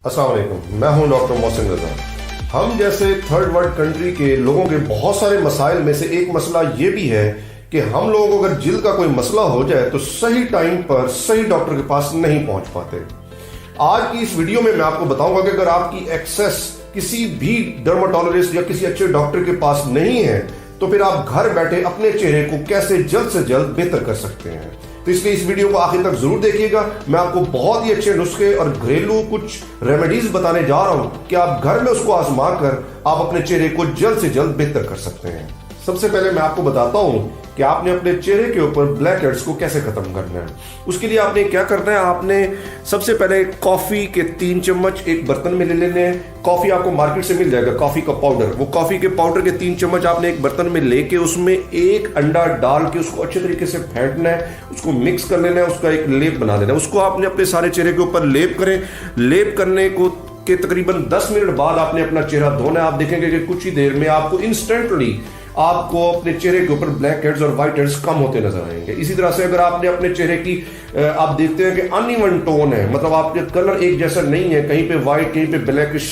अस्सलाम वालेकुम, मैं हूं डॉक्टर मोहसिन रजा। हम जैसे थर्ड वर्ल्ड कंट्री के लोगों के बहुत सारे मसाइल में से एक मसला ये भी है कि हम लोगों को अगर जिल्द का कोई मसला हो जाए तो सही टाइम पर सही डॉक्टर के पास नहीं पहुंच पाते। आज की इस वीडियो में मैं आपको बताऊंगा कि अगर आपकी एक्सेस किसी भी डर्माटोलॉजिस्ट या किसी अच्छे डॉक्टर के पास नहीं है तो फिर आप घर बैठे अपने चेहरे को कैसे जल्द से जल्द बेहतर कर सकते हैं। तो इसलिए इस वीडियो को आखिर तक जरूर देखिएगा। मैं आपको बहुत ही अच्छे नुस्खे और घरेलू कुछ रेमेडीज बताने जा रहा हूं कि आप घर में उसको आजमा कर आप अपने चेहरे को जल्द से जल्द बेहतर कर सकते हैं। सबसे पहले मैं आपको बताता हूं कि आपने अपने चेहरे के ऊपर ब्लैक हेड्स को कैसे खत्म करना है। उसके लिए आपने क्या करना है, आपने सबसे पहले कॉफी के 3 चम्मच एक बर्तन में ले लेने हैं। कॉफी आपको मार्केट से मिल जाएगा, कॉफी का पाउडर। वो कॉफी के पाउडर के 3 चम्मच आपने एक बर्तन में लेके उसमें एक अंडा डाल के उसको अच्छे तरीके से फेंटना है, उसको मिक्स कर लेना है, उसका एक लेप बना लेना है। उसको आपने अपने सारे चेहरे के ऊपर लेप करें। लेप करने को के तकरीबन 10 मिनट बाद आपने अपना चेहरा धोना है। आप देखेंगे कि कुछ ही देर में आपको इंस्टेंटली आपको अपने चेहरे के ऊपर ब्लैक हेड्स और व्हाइट हेड्स कम होते नजर आएंगे। इसी तरह से अगर आपने अपने चेहरे की आप देखते हैं कि अनइवन टोन है, मतलब आपके कलर एक जैसा नहीं है, कहीं पे व्हाइट कहीं पे ब्लैकिश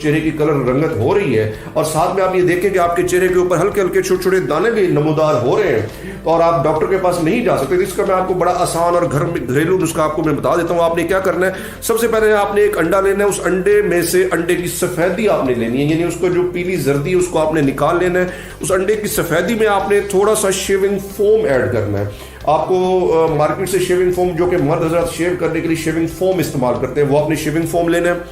चेहरे की कलर रंगत हो रही है, और साथ में आप ये देखें कि आपके चेहरे के ऊपर हल्के हल्के छोटे छोटे दाने भी नमूदार हो रहे हैं और आप डॉक्टर के पास नहीं जा सकते, तो इसका मैं आपको बड़ा आसान और घरेलू नुस्खा आपको मैं बता देता हूँ। आपने क्या करना है, सबसे पहले आपने एक अंडा लेना है। उस अंडे में से अंडे की सफेदी आपने लेनी है, यानी उसको जो पीली जर्दी है उसको आपने निकाल लेना है। उस अंडे की सफेदी में आपने थोड़ा सा शेविंग फोम ऐड करना है। आपको मार्केट से शेविंग फोम, जो कि मर्द हजरात शेव करने के लिए शेविंग फोम इस्तेमाल करते हैं, वो आपने शेविंग फोम लेना है।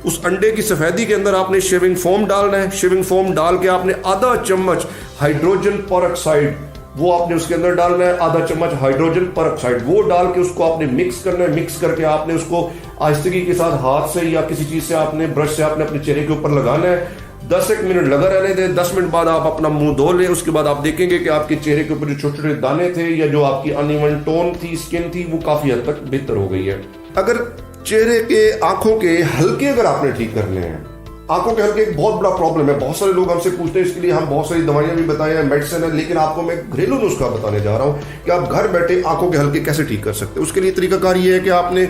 उस अंडे की सफेदी के अंदर आपने शेविंग फोम डालना है। शेविंग फोम डाल के आपने आधा चम्मच हाइड्रोजन परऑक्साइड वो आपने उसके अंदर डालना है, आधा चम्मच हाइड्रोजन परऑक्साइड वो डाल के उसको आपने मिक्स करना है। मिक्स करके आपने उसको आहिस्तगी के साथ हाथ से या किसी चीज से आपने ब्रश से आपने अपने चेहरे के ऊपर लगाना है। 10 मिनट लगा रहने दें। 10 मिनट बाद आप अपना मुंह धो लें। उसके बाद आप देखेंगे कि आपके चेहरे के ऊपर जो छोटे छोटे दाने थे या जो आपकी अनइवन टोन थी, स्किन थी, वो काफी हद तक बेहतर हो गई है। अगर चेहरे के आंखों के हल्के अगर आपने ठीक करने हैं, आंखों के हल्के एक बहुत बड़ा प्रॉब्लम है। बहुत सारे लोग हमसे पूछते हैं, इसके लिए हम बहुत सारी दवाइयां भी बताए हैं, मेडिसिन है, लेकिन आपको मैं घरेलू नुस्खा बताने जा रहा हूं कि आप घर बैठे आंखों के हल्के कैसे ठीक कर सकते हैं। उसके लिए तरीकाकार ये है कि आपने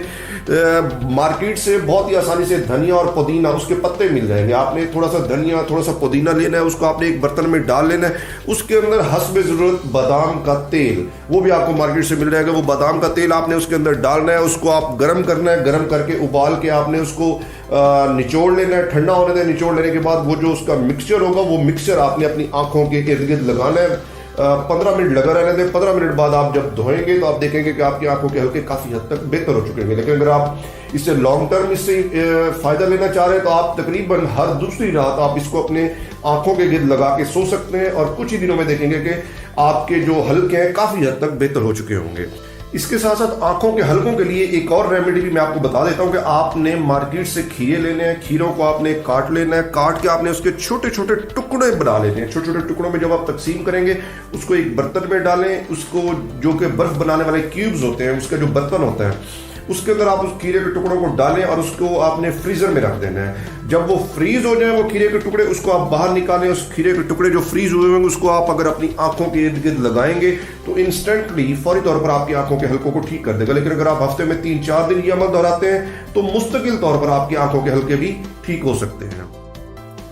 मार्केट से बहुत ही आसानी से धनिया और पुदीना, उसके पत्ते मिल जाएंगे। आपने थोड़ा सा धनिया थोड़ा सा पुदीना लेना है, उसको आपने एक बर्तन में डाल लेना है। उसके अंदर हस्ब जरूरत बादाम का तेल, वो भी आपको मार्केट से मिल जाएगा। वो बादाम का तेल आपने उसके अंदर डालना है, उसको आप गर्म करना है। गर्म करके उबाल के आपने उसको निचोड़ लेना है, ठंडा होने दें। निचोड़ लेने के बाद वो जो उसका मिक्सचर होगा, वो मिक्सचर आपने अपनी आंखों के इर्द गिर्द लगाना है। 15 मिनट लगा रहने दें। 15 मिनट बाद आप जब धोएंगे तो आप देखेंगे कि आपकी आंखों के हल्के काफी हद तक बेहतर हो चुके हैं। लेकिन अगर आप इससे लॉन्ग टर्म इससे फायदा लेना चाह रहे हैं तो आप तकरीबन हर दूसरी रात आप इसको अपने आंखों के गिर्द लगा के सो सकते हैं और कुछ ही दिनों में देखेंगे कि आपके जो हल्के हैं काफी हद तक बेहतर हो चुके होंगे। इसके साथ साथ आंखों के हल्कों के लिए एक और रेमेडी भी मैं आपको बता देता हूं कि आपने मार्केट से खीरे लेने हैं। खीरों को आपने काट लेना है। काट के आपने उसके छोटे छोटे टुकड़े बना लेने हैं। छोटे छोटे टुकड़ों में जब आप तकसीम करेंगे उसको एक बर्तन में डालें। उसको जो कि बर्फ बनाने वाले क्यूब्स होते हैं, उसका जो बर्तन होता है, उसके अंदर आप उस खीरे के टुकड़ों को डालें और उसको आपने फ्रीजर में रख देना है। जब वो फ्रीज हो जाए वो खीरे के टुकड़े, उसको आप बाहर निकालें। उस खीरे के टुकड़े जो फ्रीज हुए होंगे उसको आप अगर अपनी आंखों के इर्द गिर्द लगाएंगे तो इंस्टेंटली फौरी तौर पर आपकी आंखों के हल्कों को ठीक कर देगा। लेकिन अगर आप हफ्ते में 3-4 दिन ये अमल दोहराते हैं तो मुस्तकिल तौर पर आपकी आंखों के हल्के भी ठीक हो सकते हैं।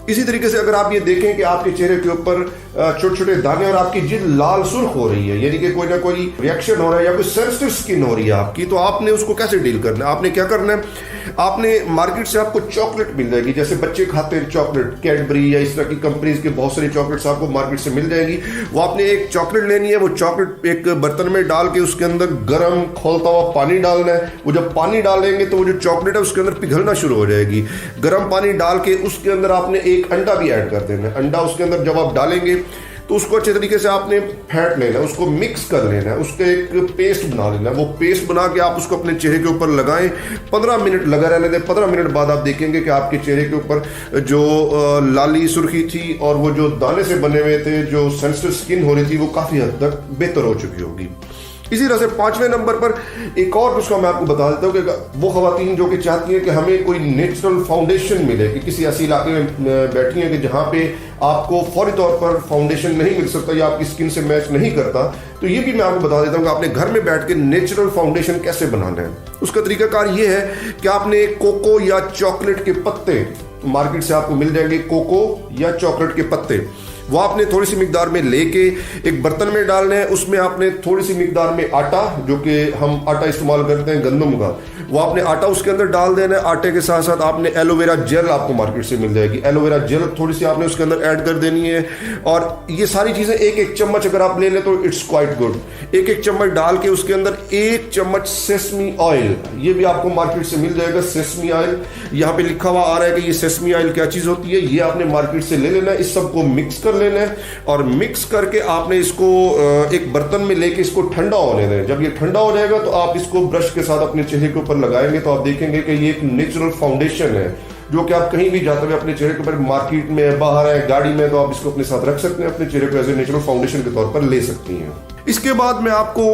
इसी तरीके से अगर आप ये देखें कि आपके चेहरे के ऊपर छोटे छोटे दाने और आपकी जिल्द लाल सुर्ख हो रही है, यानी कि कोई ना कोई रिएक्शन हो रहा है या कोई सेंसिटिव स्किन हो रही है आपकी, तो आपने उसको कैसे डील करना है। आपने क्या करना है, आपने मार्केट से आपको चॉकलेट मिल जाएगी, जैसे बच्चे खाते हैं चॉकलेट, कैडबरी या इस तरह की कंपनीज के बहुत सारी चॉकलेट्स आपको मार्केट से मिल जाएगी। वो आपने एक चॉकलेट लेनी है। वो चॉकलेट एक बर्तन में डाल के उसके अंदर गर्म खौलता हुआ पानी डालना है। वो जब पानी डालेंगे तो वो जो चॉकलेट है उसके अंदर पिघलना शुरू हो जाएगी। गर्म पानी डाल के उसके अंदर आपने एक अंडा भी ऐड कर देना है। अंडा उसके अंदर जब आप डालेंगे तो उसको अच्छे तरीके से आपने फेंट लेना है, उसको मिक्स कर लेना है, उसका एक पेस्ट बना लेना है। वो पेस्ट बना के आप उसको अपने चेहरे के ऊपर लगाएं। 15 मिनट लगा रहने दें। 15 मिनट बाद आप देखेंगे कि आपके चेहरे के ऊपर जो लाली सुर्खी थी और वो जो दाने से बने हुए थे, जो सेंसिटिव स्किन हो रही थी, वो काफी हद तक बेहतर हो चुकी होगी। इसी तरह से 5वें नंबर पर एक और नुस्खा मैं आपको बता देता हूँ कि वो खवातीन जो कि चाहती हैं कि हमें कोई नेचुरल फाउंडेशन मिले, कि किसी ऐसी इलाके में बैठी हैं कि जहाँ पे आपको फौरी तौर पर फाउंडेशन नहीं मिल सकता या आपकी स्किन से मैच नहीं करता, तो ये भी मैं आपको बता देता हूँ कि आपने घर में बैठ के नेचुरल फाउंडेशन कैसे बनाना है। उसका तरीकाकार ये है कि आपने कोको या चॉकलेट के पत्ते, मार्केट से आपको मिल जाएंगे कोको या चॉकलेट के पत्ते, वो आपने थोड़ी सी मिकदार में लेके एक बर्तन में डालना है। उसमें आपने थोड़ी सी मिकदार में आटा, जो कि हम आटा इस्तेमाल करते हैं गंदम का, वो आपने आटा उसके अंदर डाल देना है। आटे के साथ साथ आपने एलोवेरा जेल आपको मार्केट से मिल जाएगी, एलोवेरा जेल थोड़ी सी आपने उसके अंदर ऐड कर देनी है। और ये सारी चीज़ें एक एक चम्मच अगर आप ले लें तो इट्स क्वाइट गुड। एक एक चम्मच डाल के उसके अंदर 1 चम्मच सेसमी ऑयल, ये भी आपको मार्केट से मिल जाएगा। सेसमी ऑयल यहाँ पे लिखा हुआ आ रहा है कि ये सेसमी ऑयल क्या चीज़ होती है, ये आपने मार्केट से ले लेना है। इस सबको मिक्स कर लेना है और मिक्स करके आपने इसको एक बर्तन में लेके इसको ठंडा होने दें। जब ये ठंडा हो जाएगा तो आप इसको ब्रश के साथ अपने चेहरे के ऊपर लगाएंगे तो आप देखेंगे कि ये एक नेचुरल फाउंडेशन है, जो कि आप कहीं भी जाते हुए अपने चेहरे के ऊपर, मार्केट में, बाहर है, गाड़ी में, तो आप इसको अपने साथ रख सकते हैं, अपने चेहरे को एज ए नेचुरल फाउंडेशन के तौर पर ले सकती हैं। इसके बाद मैं आपको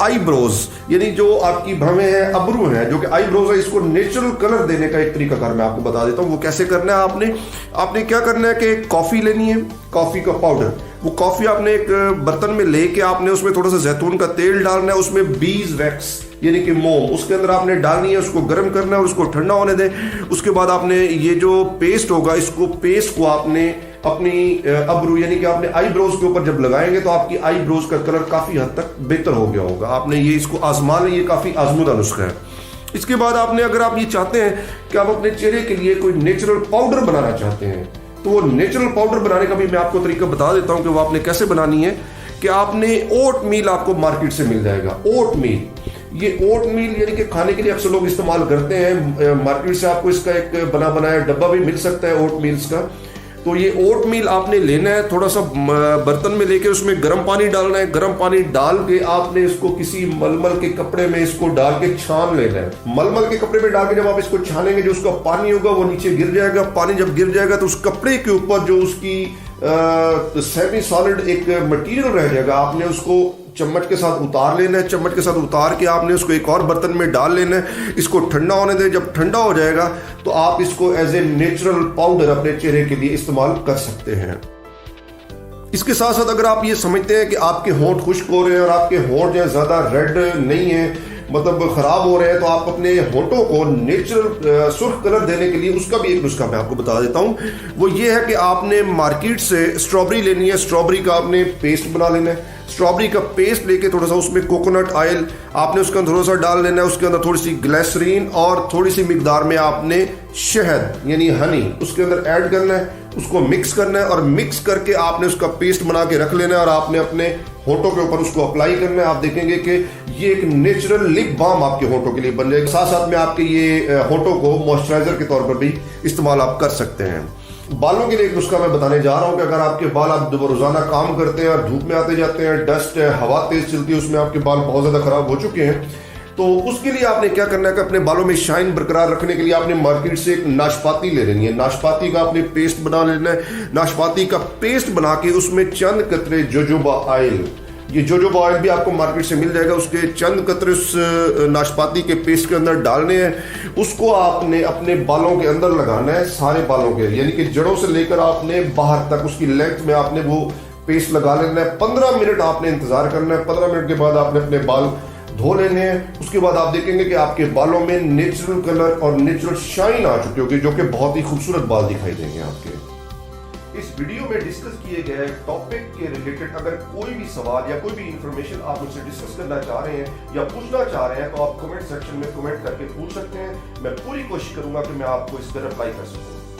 आईब्रोज, यानी जो आपकी भवें हैं, अबरू हैं, जो कि आईब्रोज है, इसको नेचुरल कलर देने का एक तरीकाकार मैं आपको बता देता हूँ। वो कैसे करना है, आपने क्या करना है कि कॉफी लेनी है, कॉफी का पाउडर। वो कॉफी आपने एक बर्तन में लेके आपने उसमें थोड़ा सा जैतून का तेल डालना है, उसमें बीज वैक्स यानी कि मोम उसके अंदर आपने डालनी है, उसको गर्म करना है और उसको ठंडा होने दें। उसके बाद आपने ये जो पेस्ट होगा, इसको पेस्ट को आपने अपनी अबरू यानी कि आपने आईब्रोज के ऊपर जब लगाएंगे तो आपकी आईब्रोज का कलर काफी हद तक बेहतर हो गया होगा। आपने ये इसको आजमा लें, ये काफी आजमूदा नुस्खा है। इसके बाद आपने, अगर आप ये चाहते हैं कि आप अपने चेहरे के लिए कोई नेचुरल पाउडर बनाना चाहते हैं, तो वो नेचुरल पाउडर बनाने का भी मैं आपको तरीका बता देता हूं कि वो आपने कैसे बनानी है। कि आपने ओट मील आपको मार्केट से मिल जाएगा। ओट मील, ये ओट मील यानी कि खाने के लिए अक्सर लोग इस्तेमाल करते हैं। मार्केट से आपको इसका एक बना बनाया डब्बा भी मिल सकता है ओट मील्स का। तो ये ओट मील आपने लेना है, थोड़ा सा बर्तन में लेके उसमें गर्म पानी डालना है। गर्म पानी डाल के आपने इसको किसी मलमल के कपड़े में इसको डाल के छान लेना है। मलमल के कपड़े में डाल के जब आप इसको छानेंगे, जो उसका पानी होगा वो नीचे गिर जाएगा। पानी जब गिर जाएगा तो उस कपड़े के ऊपर जो उसकी सेमी सॉलिड एक मटेरियल रह जाएगा, आपने उसको चम्मच के साथ उतार लेना है। चम्मच के साथ उतार के आपने उसको एक और बर्तन में डाल लेना है, इसको ठंडा होने दें। जब ठंडा हो जाएगा तो आप इसको एज ए नेचुरल पाउडर अपने चेहरे के लिए इस्तेमाल कर सकते हैं। इसके साथ साथ अगर आप ये समझते हैं कि आपके होंठ खुश्क हो रहे हैं और आपके होंठ जो है ज्यादा रेड नहीं है, मतलब खराब हो रहे हैं, तो आप अपने होंठों को नेचुरल सुर्ख कलर देने के लिए उसका भी एक नुस्खा मैं आपको बता देता हूं। वो ये है कि आपने मार्केट से स्ट्रॉबेरी लेनी है, स्ट्रॉबेरी का आपने पेस्ट बना लेना है। स्ट्रॉबेरी का पेस्ट लेके थोड़ा सा उसमें कोकोनट ऑयल आपने उसके अंदर थोड़ा सा डाल लेना है। उसके अंदर थोड़ी सी ग्लिसरीन और थोड़ी सी मिकदार में आपने शहद यानी हनी उसके अंदर ऐड करना है। उसको मिक्स करना है और मिक्स करके आपने उसका पेस्ट बना के रख लेना है और आपने अपने होठों के ऊपर उसको अप्लाई करना है। आप देखेंगे कि ये एक नेचुरल लिप बाम आपके होठों के लिए बन जाएगा। साथ साथ में आपके ये होठों को मॉइस्चराइजर के तौर पर भी इस्तेमाल आप कर सकते हैं। बालों के लिए एक नुस्खा मैं बताने जा रहा हूं कि अगर आपके बाल, आप रोजाना काम करते हैं और धूप में आते जाते हैं, डस्ट है, हवा तेज चलती है, उसमें आपके बाल बहुत ज्यादा खराब हो चुके हैं, तो उसके लिए आपने क्या करना है कि अपने बालों में शाइन बरकरार रखने के लिए आपने मार्केट से एक नाशपाती ले लेनी है। नाशपाती का आपने पेस्ट बना लेना है। नाशपाती का पेस्ट बना के उसमें चंद कतरे जोजोबा ऑयल, ये जोजोबा ऑयल भी आपको मार्केट से मिल जाएगा, उसके चंद कतरे उस नाशपाती के पेस्ट के अंदर डालने हैं। उसको आपने अपने बालों के अंदर लगाना है, सारे बालों के, यानी कि जड़ों से लेकर आपने बाहर तक उसकी लेंथ में आपने वो पेस्ट लगा लेना है। 15 मिनट आपने इंतजार करना है। 15 मिनट के बाद आपने अपने बाल धो लेने हैं। उसके बाद आप देखेंगे कि आपके बालों में नेचुरल कलर और नेचुरल शाइन आ चुकी होगी, जो कि बहुत ही खूबसूरत बाल दिखाई देंगे आपके। इस वीडियो में डिस्कस किए गए टॉपिक के रिलेटेड अगर कोई भी सवाल या कोई भी इंफॉर्मेशन आप मुझसे डिस्कस करना चाह रहे हैं या पूछना चाह रहे हैं, तो आप कमेंट सेक्शन में कमेंट करके पूछ सकते हैं। मैं पूरी कोशिश करूंगा कि मैं आपको इस पर रिप्लाई कर सकूं।